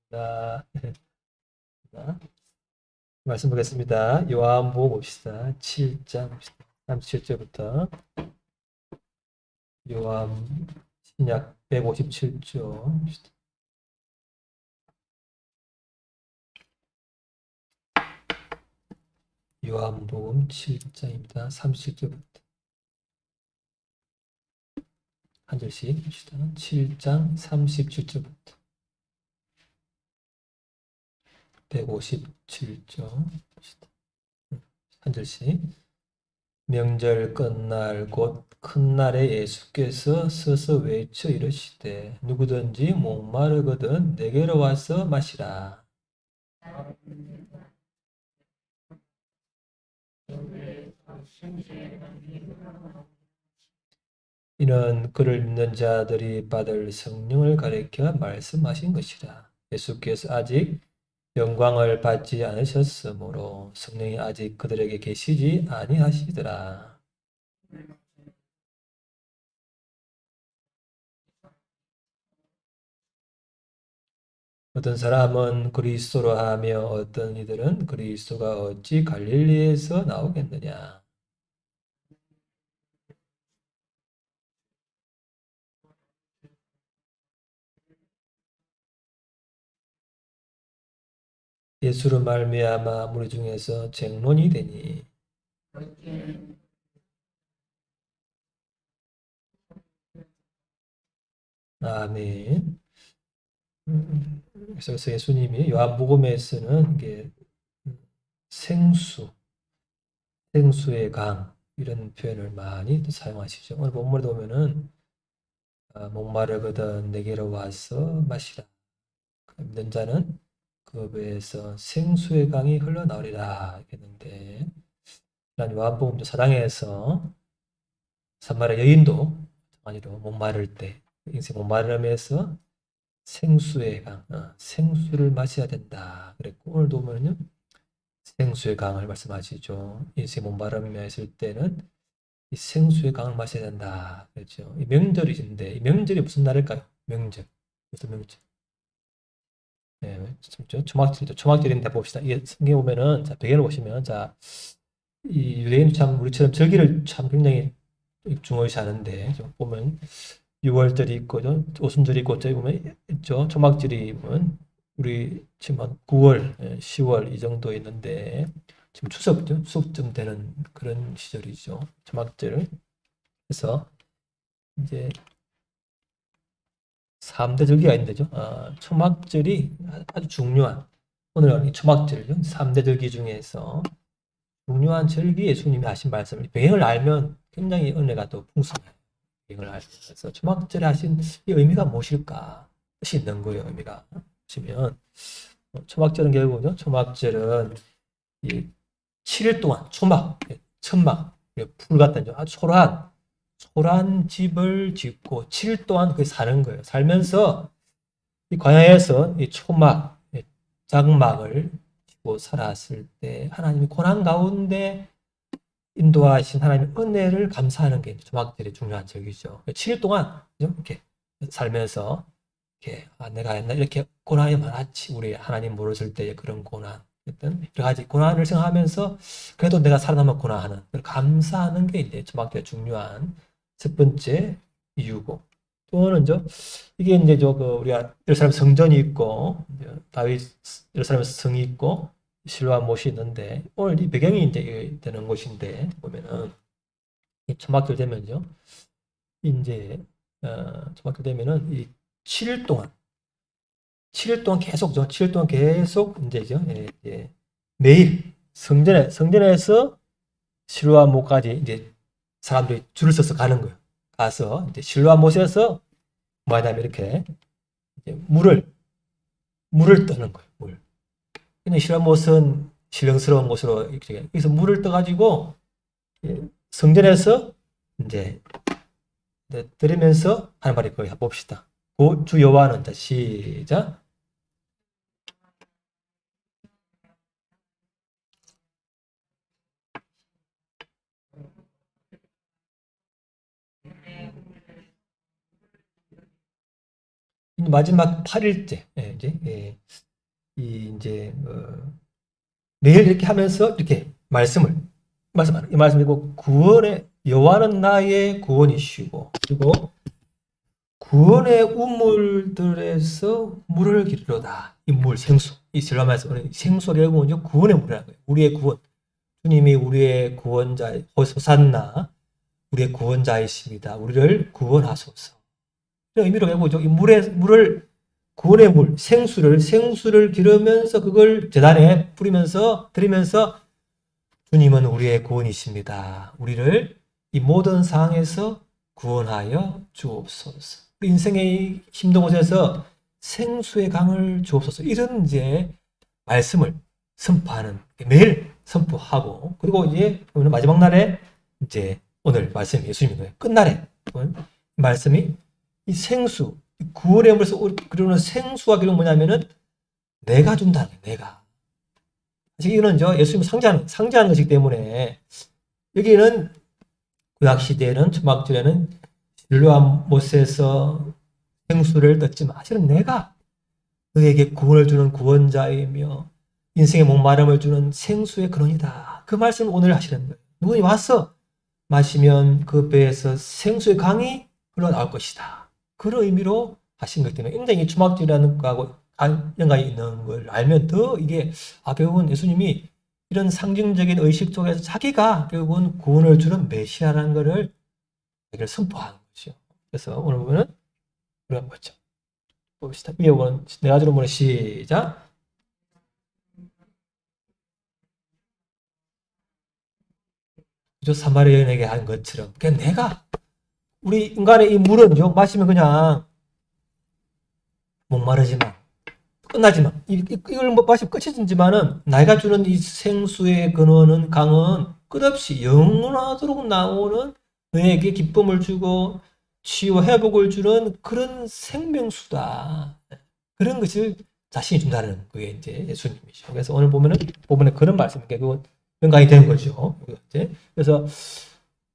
자, 자, 말씀 보겠습니다. 요한복음 봅시다. 7장 봅시다. 37절부터 요한 신약 157조 봅시다. 요한복음 7장입니다. 37절부터 한 절씩 봅시다. 7장 37절부터 157조 봅시다. 한 절씩. 명절 끝날 곧 큰 날에 예수께서 서서 외쳐 이르시되 누구든지 목마르거든 내게로 와서 마시라. 이는 그를 믿는 자들이 받을 성령을 가리켜 말씀하신 것이라. 예수께서 아직 영광을 받지 않으셨으므로 성령이 아직 그들에게 계시지 아니하시더라. 어떤 사람은 그리스도로 하며 어떤 이들은 그리스도가 어찌 갈릴리에서 나오겠느냐. 예수로 말미암아 무리 중에서 쟁론이 되니 아멘. 그래서 예수님이 요한복음에서는 이게 생수, 생수의 강 이런 표현을 많이 사용하시죠. 오늘 본문에 보면은 목마르거든 내게로 와서 마시라. 믿는 자는 그 배에서 생수의 강이 흘러나오리라 했는데 요한복음 4장에서 사마리아 여인도 아니로 목마를 때 인생 목마름에서 생수의 강, 생수를 마셔야 된다. 그랬고 오늘도 보면요 생수의 강을 말씀하시죠. 인생 목마름에 있을 때는 이 생수의 강을 마셔야 된다. 그렇죠. 이 명절이신데 이 명절이 무슨 날일까요? 명절. 무슨 명절? 네, 초막절이죠. 초막절인데 봅시다. 이게 성경에 보면은 자 배경을 보시면 자 이 유대인 참 우리처럼 절기를 참 굉장히 중요시하는데 보면 6월절이 있고 오순절이 있고 저기 보면 있죠. 초막절이 보면 우리 지금 한 9월, 10월 이 정도 있는데 지금 추석죠. 추석쯤 되는 그런 시절이죠. 초막절. 그래서 이제 3대 절기가 있는데죠. 초막절이 아주 중요한 오늘 이 초막절이죠. 3대 절기 중에서 중요한 절기 예수님이 하신 말씀을 배경을 알면 굉장히 은혜가 또 풍성해요. 배경을 알면서 초막절에 하신 이 의미가 무엇일까? 뜻이 있는 거예요. 의미가 보시면 초막절은 결국은요. 초막절은 이 7일 동안 초막, 천막, 풀 같은 아주 소란 집을 짓고 7일 동안 그 사는 거예요. 살면서 이 광야에서 이 초막, 장막을 지고 살았을 때 하나님이 고난 가운데 인도하신 하나님의 은혜를 감사하는 게 초막절의 중요한 절기죠. 7일 동안 이렇게 살면서 이렇게 내가 옛날 이렇게 고난이 많았지. 우리 하나님 모르실 때의 그런 고난, 어떤 여러 가지 고난을 생각하면서 그래도 내가 살아남았구나 하는 감사하는 게 이제 초막절의 중요한 첫 번째 이유고 또는 이게 이제 우리가 예루살렘 성전이 있고 다윗 예루살렘 성이 있고 실로암 못이 있는데 오늘 이 배경이 이제 되는 곳인데 보면은 이 초막절 되면요 이제 초막절 되면은 이 7일 동안 7일 동안 계속죠. 7일 동안 계속 이제죠. 매일 성전에서 실로암 못까지 이제 사람들이 줄을 서서 가는 거예요. 가서 이제 실로암 못에서 뭐 하냐면 이렇게 이제 물을 떠는 거예요. 물. 근데 실로암 못은 신령스러운 곳으로 이렇게 여기서 물을 떠가지고 성전에서 이제 들으면서 하는 말이 거기 봅시다. 주 여호와는 자 시작. 마지막 8일째 이제 이제 매일 이렇게 하면서 이렇게 말씀하는 이 말씀이고 구원의 여호와는 나의 구원이시고 그리고 구원의 우물들에서 물을 기르로다. 이 물, 생수. 이 실로암에서 생수가 결국은 구원의 물이라는 거예요. 우리의 구원. 주님이 우리의 구원자, 호산나, 우리의 구원자이십니다. 우리를 구원하소서. 이런 의미로 해보죠. 이 물을, 구원의 물, 생수를 기르면서 그걸 제단에 드리면서 주님은 우리의 구원이십니다. 우리를 이 모든 상황에서 구원하여 주옵소서. 인생의 힘든 곳에서 생수의 강을 주옵소서. 이런 이제 말씀을 선포하는, 매일 선포하고, 그리고 이제 보면 마지막 날에 이제 오늘 말씀 예수님의 끝날에 말씀이 이 생수, 구원의 물에서 그러는 생수가 결국 뭐냐면은 내가 준다는 거예요. 내가. 사실 이거는 예수님을 상징하는 것이기 때문에 여기는 구약시대에는 초막절에는 실로암 못에서 생수를 떴지만 사실은 내가 너에게 구원을 주는 구원자이며 인생의 목마름을 주는 생수의 근원이다. 그 말씀을 오늘 하시는 거예요. 누구니 와서 마시면 그 배에서 생수의 강이 흘러나올 것이다. 그런 의미로 하신 거기 때문에 굉장히 초막절이라는 거하고 연관이 있는 걸 알면 더 이게 결국은 예수님이 이런 상징적인 의식 속에서 자기가 결국은 구원을 주는 메시아라는 것을 선포하는 거죠. 그래서 오늘 보면은 그런 거죠. 봅시다. 위에 보면 네 가지로 보면 시작. 저 사마리아 여인에게 한 것처럼 그냥 내가 우리 인간의 이 물은요 마시면 그냥 목마르지만 끝나지만 이걸 마시면 끝이지만은 나이가 주는 이 생수의 근원은 강은 끝없이 영원하도록 나오는 너에게 기쁨을 주고 치유와 회복을 주는 그런 생명수다. 그런 것을 자신이 준다는 그게 이제 예수님이죠. 그래서 오늘 보면은 부분에 그런 말씀이 결국 연관이 되는 거죠. 그래서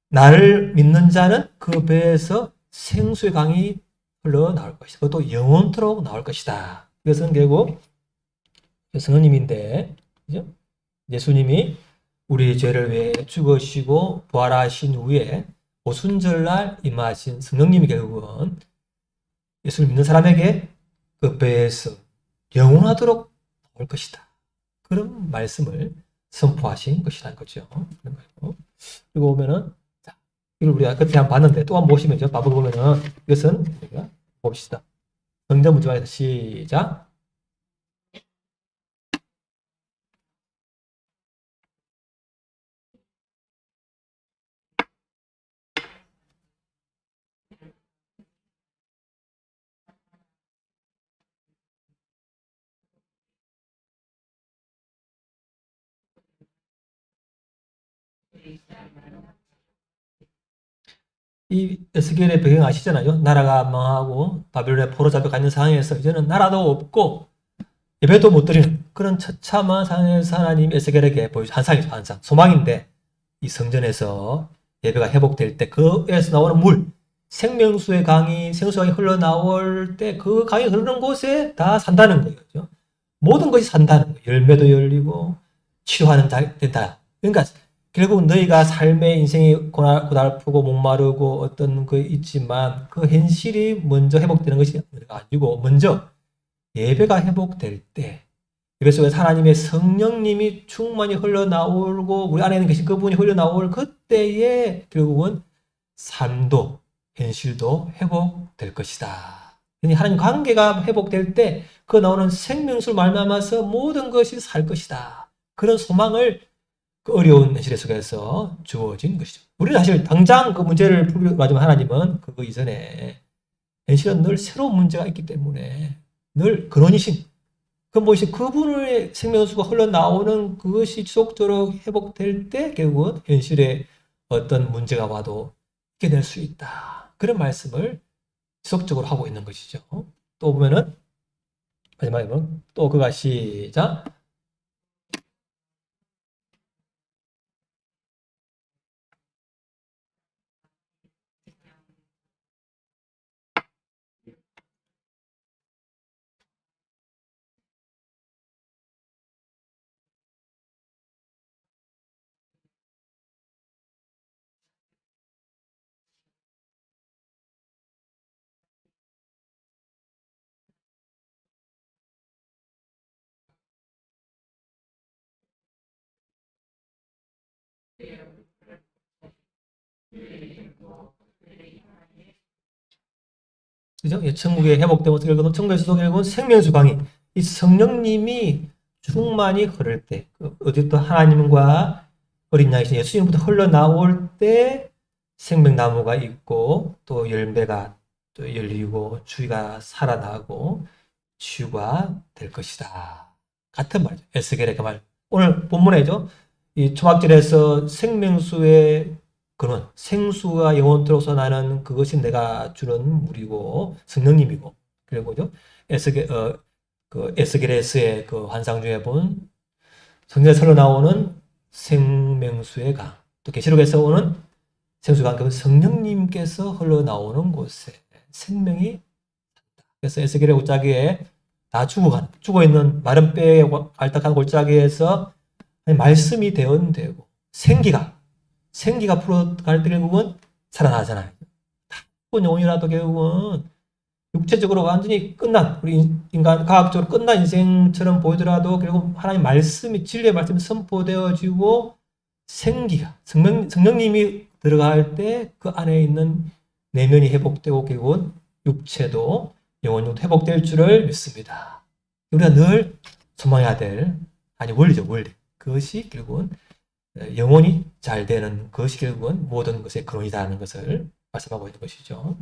나를 믿는 자는 그 배에서 생수의 강이 흘러나올 것이다. 그것도 영원토록 나올 것이다. 이것은 결국 성령님인데, 그죠? 예수님이 우리 죄를 위해 죽으시고 부활하신 후에 오순절날 임하신 성령님이 결국은 예수를 믿는 사람에게 그 배에서 영원하도록 나올 것이다. 그런 말씀을 선포하신 것이라는 거죠. 그리고 보면은 이걸 우리가 그때 한번 봤는데 또 한번 보시면요. 바보 보면은 이것은 우리가 봅시다. 성전 문제에서 시작. 이 에스겔의 배경 아시잖아요. 나라가 망하고 바벨론에 포로 잡혀가 있는 상황에서 이제는 나라도 없고 예배도 못 드리는 그런 처참한 상황에서 하나님 에스겔에게 보여준 환상이죠. 환상. 소망인데 이 성전에서 예배가 회복될 때 그에서 나오는 물, 생명수의 강이 생수강이 흘러나올 때 그 강이 흐르는 곳에 다 산다는 거예요. 모든 것이 산다는 거예요. 열매도 열리고 치료하는 된다. 그러니까 결국 너희가 삶의 인생이 고달프고 목마르고 어떤 거 있지만 그 현실이 먼저 회복되는 것이 아니고 먼저 예배가 회복될 때 예배 속에서 하나님의 성령님이 충만히 흘러나오고 우리 안에 있는 계신 그분이 흘러나올 그때에 결국은 삶도 현실도 회복될 것이다. 하나님 관계가 회복될 때 그 나오는 생명수를 말미암아서 모든 것이 살 것이다. 그런 소망을 그 어려운 현실 속에서 주어진 것이죠. 우리는 사실 당장 그 문제를 풀기로 하지만 하나님은 그거 이전에 현실은 늘 새로운 문제가 있기 때문에 늘 근원이신 그분의 생명수가 흘러나오는 그것이 지속적으로 회복될 때 결국은 현실에 어떤 문제가 와도 이겨낼 수 있다. 그런 말씀을 지속적으로 하고 있는 것이죠. 또 보면은 마지막에 보면 또 그가 시작. 그죠? 예, 천국에 회복된 모습 결국은 천국에서도 결국은 생명수 강이 이 성령님이 충만히 흐를 때, 어디부터 하나님과 어린 양이신 예수님부터 흘러나올 때 생명나무가 있고 또 열매가 또 열리고 주위가 살아나고 치유가 될 것이다. 같은 말이죠. 에스겔의 그 말. 오늘 본문에죠. 이 초막절에서 생명수의 근원, 생수가 영원토록 나는 그것이 내가 주는 물이고 성령님이고 그리고죠. 그 에스겔에스의 그 환상 중에 본 성경에서 나오는 생명수의 강, 또 계시록에서 오는 생수강, 그 성령님께서 흘러나오는 곳에 생명이 산다. 그래서 에스겔의 골짜기에 다 죽어있는 마른 뼈에 알딱한 골짜기에서 말씀이 대언되고 생기가 풀어갈 때 결국은 살아나잖아요. 죽은 영혼이라도 결국은 육체적으로 완전히 끝난 우리 인간 과학적으로 끝난 인생처럼 보이더라도 결국 하나님 말씀이 진리의 말씀이 선포되어지고 성령님이 들어갈 때 그 안에 있는 내면이 회복되고 결국은 육체도 영혼도 회복될 줄을 믿습니다. 우리가 늘 소망해야 될 원리죠, 원리. 그것이 결국은 영혼이 잘 되는 것이 결국은 모든 것의 근원이라는 것을 말씀하고 있는 것이죠.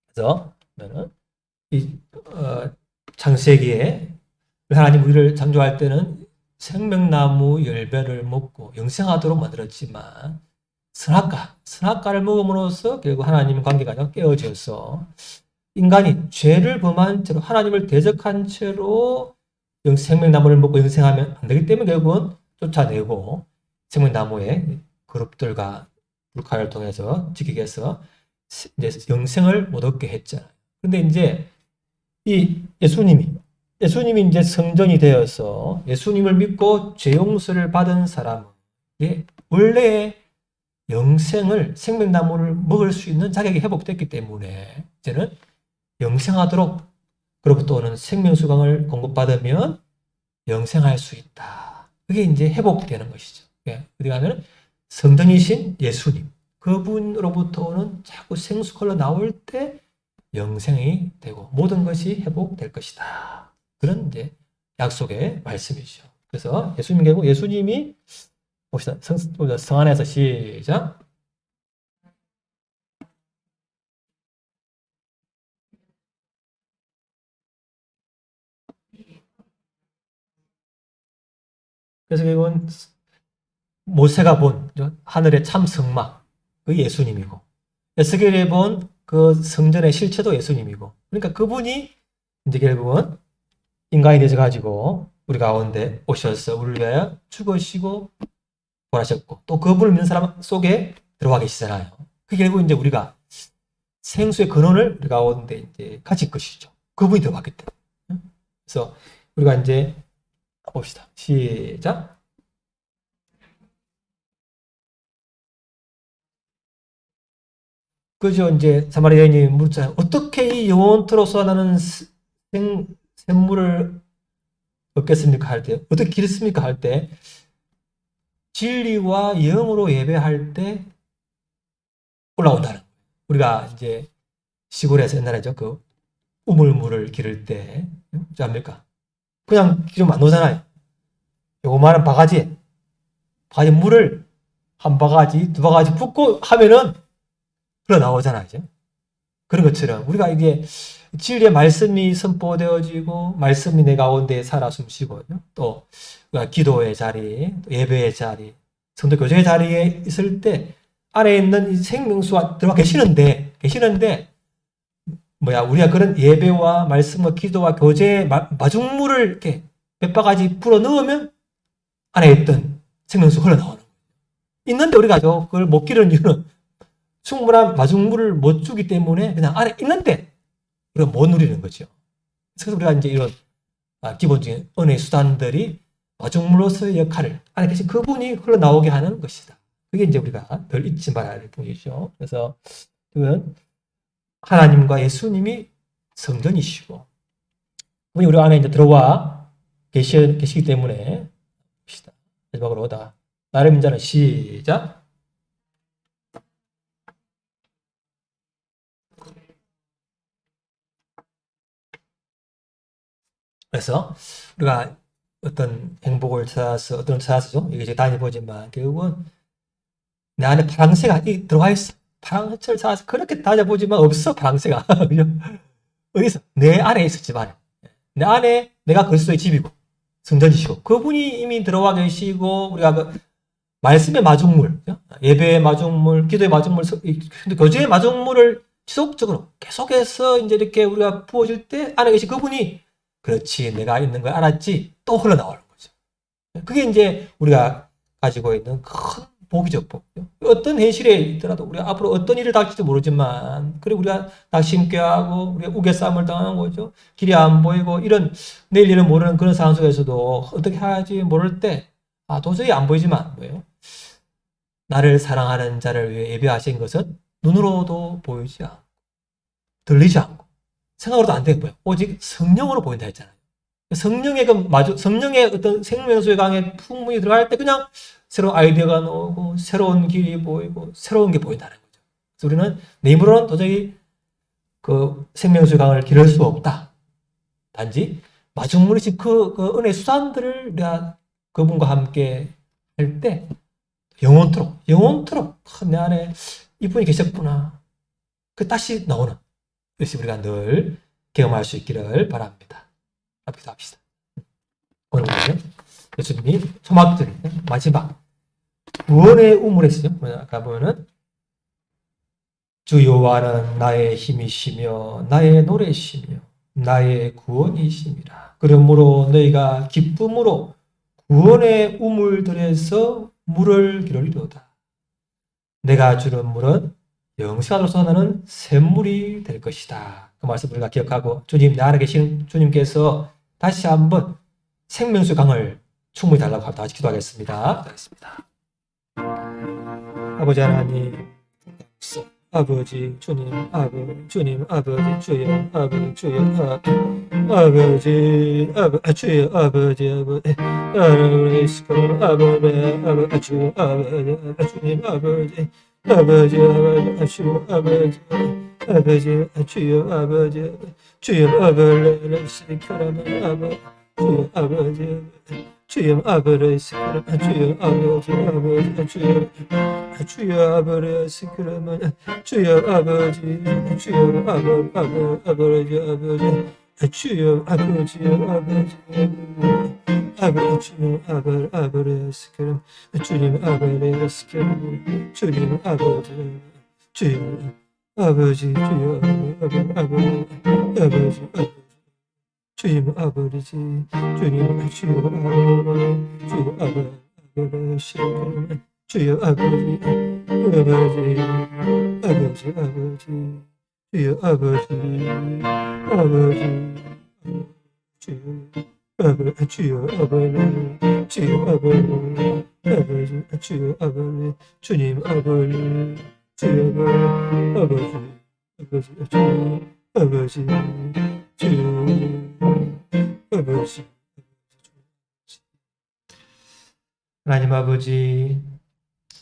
그래서 저는 이 창세기에 하나님 우리를 창조할 때는 생명나무 열매를 먹고 영생하도록 만들었지만 선악과를 먹음으로써 결국 하나님 관계가 깨어져서 인간이 죄를 범한 채로 하나님을 대적한 채로 생명나무를 먹고 영생하면 안 되기 때문에 결국은 쫓아내고 생명나무의 그룹들과 불칼을 통해서 지키기 위해서 이제 영생을 못 얻게 했잖아요. 근데 이제 이 예수님이 이제 성전이 되어서 예수님을 믿고 죄 용서를 받은 사람은 원래 영생을 생명나무를 먹을 수 있는 자격이 회복됐기 때문에 이제는 영생하도록 그로부터 오는 생명수강을 공급받으면 영생할 수 있다. 그게 이제 회복되는 것이죠. 어디 가면 성전이신 예수님 그분으로부터 오는 자꾸 생수컬러 나올 때 영생이 되고 모든 것이 회복될 것이다. 그런 이제 약속의 말씀이죠. 그래서 예수님이 봅시다. 성 안에서 시작. 그래서 결국은 모세가 본 하늘의 참 성막 그 예수님이고 에스겔이 본 그 성전의 실체도 예수님이고 그러니까 그분이 이제 결국은 인간이 되셔 가지고 우리 가운데 오셔서 우리를 위하여 죽으시고 부활하셨고 또 그분을 믿는 사람 속에 들어와 계시잖아요. 그게 결국 이제 우리가 생수의 근원을 우리 가운데 이제 가질 것이죠. 그분이 들어왔기 때문에. 그래서 우리가 이제 봅시다. 시작. 그죠? 이제 사마리아 여인이 묻잖아요. 어떻게 이 영원토록 나는 생물을 얻겠습니까? 할 때, 어떻게 기르습니까? 할 때, 진리와 영으로 예배할 때 올라온다는 거예요. 우리가 이제 시골에서 옛날에죠. 그 우물물을 기를 때, 합니까? 그냥 기르면 안 오잖아요. 요만한 바가지 물을 한 바가지, 두 바가지 붓고 하면은 흘러나오잖아요. 이제. 그런 것처럼 우리가 이게 진리의 말씀이 선포되어지고 말씀이 내 가운데 살아 숨쉬고 또 기도의 자리, 예배의 자리, 성도 교제의 자리에 있을 때 안에 있는 이 생명수가 들어와 계시는데 우리가 그런 예배와 말씀과 기도와 교제의 마중물을 이렇게 몇 바가지 불어 넣으면 안에 있던 생명수 흘러나오는 거예요. 있는데 우리가 그걸 못 기르는 이유는 충분한 마중물을 못 주기 때문에 그냥 안에 있는데 우리가 못 누리는 거죠. 그래서 우리가 이제 이런 기본적인 은혜의 수단들이 마중물로서의 역할을 안에 계신 그분이 흘러나오게 하는 것이다. 그게 이제 우리가 덜 잊지 말아야 할 부분이죠. 그래서 그건 하나님과 예수님이 성전이시고 그분이 우리 안에 이제 들어와 계시기 때문에 봅시다. 마지막으로 나를 믿는 자는 시작. 그래서 우리가 어떤 행복을 찾아서 어떤 걸 찾아서죠. 이게 이제 다녀보지만 결국은 내 안에 파랑새가 들어와 있어. 파랑새를 찾아서 그렇게 다녀보지만 없어 파랑새가. 그죠? 어디서? 내 안에 있었지만 내 안에 내가 그리스도의 집이고 성전이시고 그분이 이미 들어와 계시고 우리가 그 말씀의 마중물, 예배의 마중물, 기도의 마중물, 교제의 마중물을 지속적으로 계속해서 이제 이렇게 우리가 부어질 때 안에 계신 그분이 그렇지 내가 있는 걸 알았지 또 흘러나오는 거죠. 그게 이제 우리가 가지고 있는 큰 복이죠, 복. 어떤 현실에 있더라도 우리가 앞으로 어떤 일을 닥칠지 모르지만 그리고 우리가 낙심케하고 우리가 우겨싸움을 당하는 거죠. 길이 안 보이고 이런 내일 일은 모르는 그런 상황 속에서도 어떻게 해야지 모를 때 도저히 안 보이지만 뭐예요? 나를 사랑하는 자를 위해 예배하신 것은 눈으로도 보이지 않고 들리지 않고 생각으로도 안 되는 거예요. 오직 성령으로 보인다 했잖아요. 성령의 어떤 생명수의 강에 풍문이 들어갈 때 그냥 새로운 아이디어가 나오고 새로운 길이 보이고 새로운 게 보인다는 거죠. 그래서 우리는 내 힘으로는 도저히 그 생명수의 강을 기를 수 없다. 단지 마중물이신 그 은혜 수단들을 우리가 그분과 함께 할 때 영원토록 내 안에 이분이 계셨구나. 그 다시 나오는 것이 우리가 늘 경험할 수 있기를 바랍니다. 기도합시다. 오늘은 예수님이 초막절 마지막 구원의 우물에서요. 아까 보면은 주 여호와는 나의 힘이시며 나의 노래시며 나의 구원이심이라. 그러므로 너희가 기쁨으로 구원의 우물들에서 물을 기르리로다. 내가 주는 물은 영생하도록 솟아나는 샘물이 될 것이다. 그 말씀 우리가 기억하고 주님 내 안에 계신 주님께서 다시 한번 생명수 강을 충분히 달라고 하고 다시 기도하겠습니다. 아버지 하나님, 아버지 주님, 주님 아버지 주여, 아버지 주여, 아버지 주여, 아버지 주여, 주님 아버지 주여, 아버지 주여, 아버지 주여, 아버지 카라멜 주여, 아버지 주여, 아버지 주여, 아버지 주여, 주여, 아버지 그러면 주여, 아버지 주여, 아버지 주여, 아버지 주님, 아버지 그럼 주님, 아버지 그럼 주님, 아버지 주여, 아버지 주여, 아버지 주님, 아버지 주님, 주여, 아버지 주여, 아버지 주여, 아버지 주여, 아버지 주여, 아버지 주님, 아버지 주여, 아버지 주여, 아버지. 하나님 아버지,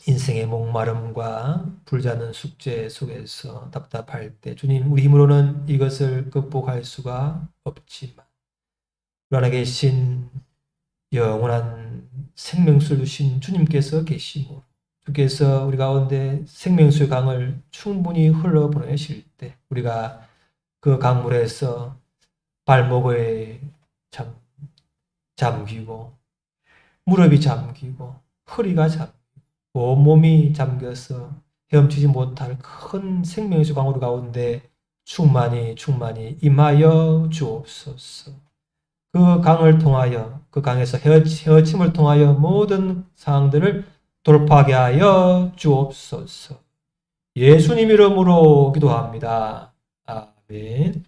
인생의 목마름과 불자는 숙제 속에서 답답할 때 주님 우리 힘으로는 이것을 극복할 수가 없지만 우리 안에 계신 영원한 생명수를 주신 주님께서 계시고 주께서 우리 가운데 생명수의 강을 충분히 흘러보내실 때 우리가 그 강물에서 발목에 잠기고 무릎이 잠기고 허리가 잠기고 온몸이 잠겨서 헤엄치지 못할 큰 생명의 강으로 가운데 충만히 임하여 주옵소서. 그 강을 통하여 그 강에서 헤엄침을 통하여 모든 상황들을 돌파하게 하여 주옵소서. 예수님 이름으로 기도합니다. 아멘.